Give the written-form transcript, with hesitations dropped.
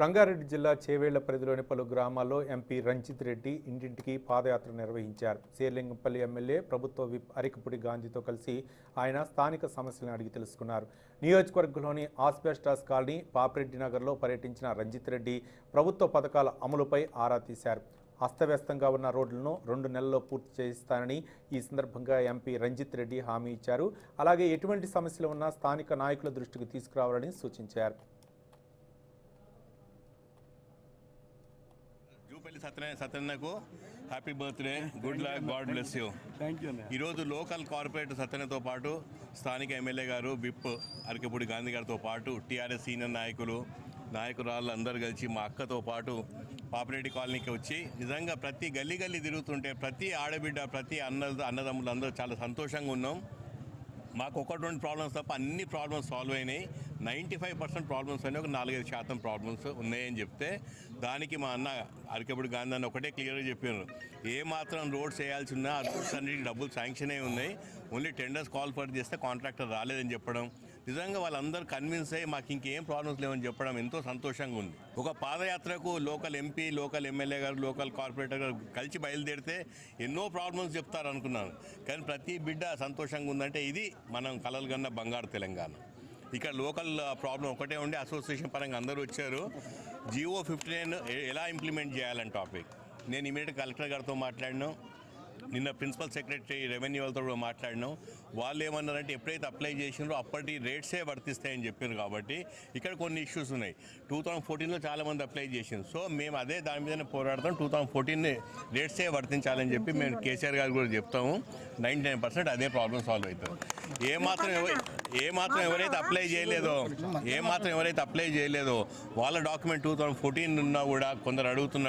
రంగారెడ్డి జిల్లా చేవేళ్ల పరిధిలోని పలు గ్రామాల్లో ఎంపీ రంజిత్ రెడ్డి ఇంటింటికి పాదయాత్ర నిర్వహించారు. శేర్లింగంపల్లి ఎమ్మెల్యే ప్రభుత్వ విప్ అరికపుడి గాంధీతో కలిసి ఆయన స్థానిక సమస్యలను అడిగి తెలుసుకున్నారు. నియోజకవర్గంలోని ఆస్బెస్టాస్ కాలనీ పాపిరెడ్డి నగర్లో పర్యటించిన రంజిత్ రెడ్డి ప్రభుత్వ పథకాల అమలుపై ఆరా తీశారు. అస్తవ్యస్తంగా ఉన్న రోడ్లను 2 నెలల్లో పూర్తి చేయిస్తానని ఈ సందర్భంగా ఎంపీ రంజిత్ రెడ్డి హామీ ఇచ్చారు. అలాగే ఎటువంటి సమస్యలు ఉన్నా స్థానిక నాయకుల దృష్టికి తీసుకురావాలని సూచించారు. సత్యన్నకు happy birthday, good luck, god bless you. ఈరోజు లోకల్ కార్పొరేటర్ సత్యన్నతో పాటు స్థానిక ఎమ్మెల్యే గారు విప్ అరికపుడి గాంధీ గారితో పాటు టీఆర్ఎస్ సీనియర్ నాయకురాళ్ళు అందరూ కలిసి మా అక్కతో పాటు పాపిరెడ్డి కాలనీకి వచ్చి నిజంగా ప్రతి గల్లీ తిరుగుతుంటే ప్రతి ఆడబిడ్డ ప్రతి అన్నదమ్ములు అందరూ చాలా సంతోషంగా ఉన్నాం. మాకు 1-2 ప్రాబ్లమ్స్ తప్ప అన్ని ప్రాబ్లమ్స్ సాల్వ్ అయినాయి. 95% ప్రాబ్లమ్స్ అయినాయి, ఒక 4-5% ప్రాబ్లమ్స్ ఉన్నాయని చెప్తే దానికి మా అన్న అరికపుడి గాంధీ అన్న ఒకటే క్లియర్గా చెప్పారు. ఏ మాత్రం రోడ్స్ వేయాల్సి ఉన్నా ఆ రోడ్స్ అన్నిటికీ డబ్బులు శాంక్షన్ అయి ఉన్నాయి, ఓన్లీ టెండర్స్ కాల్ ఫర్ చేస్తే కాంట్రాక్టర్ రాలేదని చెప్పడం, నిజంగా వాళ్ళందరూ కన్విన్స్ అయ్యి మాకు ఇంకేం ప్రాబ్లమ్స్ లేవని చెప్పడం ఎంతో సంతోషంగా ఉంది. ఒక పాదయాత్రకు లోకల్ ఎంపీ, లోకల్ ఎమ్మెల్యే గారు, లోకల్ కార్పొరేటర్ గారు కలిసి బయలుదేరితే ఎన్నో ప్రాబ్లమ్స్ చెప్తారు అనుకున్నాను. కానీ ప్రతి బిడ్డ సంతోషంగా ఉందంటే ఇది మనం కలలు కన్న బంగారు తెలంగాణ. ఇక్కడ లోకల్ ప్రాబ్లం ఒకటే ఉండి అసోసియేషన్ పరంగా అందరూ వచ్చారు. GO 59 ఎలా ఇంప్లిమెంట్ చేయాలని టాపిక్ నేను ఇమీడియట్గా కలెక్టర్ గారితో మాట్లాడినాం. నిన్న ప్రిన్సిపల్ సెక్రటరీ రెవెన్యూ వాళ్ళతో కూడా మాట్లాడినాం. వాళ్ళు ఏమన్నారంటే ఎప్పుడైతే అప్లై చేసినారో అప్పటి రేట్సే వర్తిస్తాయని చెప్పారు. కాబట్టి ఇక్కడ కొన్ని ఇష్యూస్ ఉన్నాయి. 2014లో చాలామంది అప్లై చేసింది. సో మేము అదే దాని మీదనే పోరాడతాం. 2014 రేట్సే వర్తించాలని చెప్పి మేము కేసీఆర్ గారు కూడా చెప్తాము. 99% అదే ప్రాబ్లం సాల్వ్ అవుతుంది. ఏమాత్రం ఎవరైతే అప్లై చేయలేదో వాళ్ళ డాక్యుమెంట్ 2014 ఉన్నా కూడా కొందరు అడుగుతున్నారు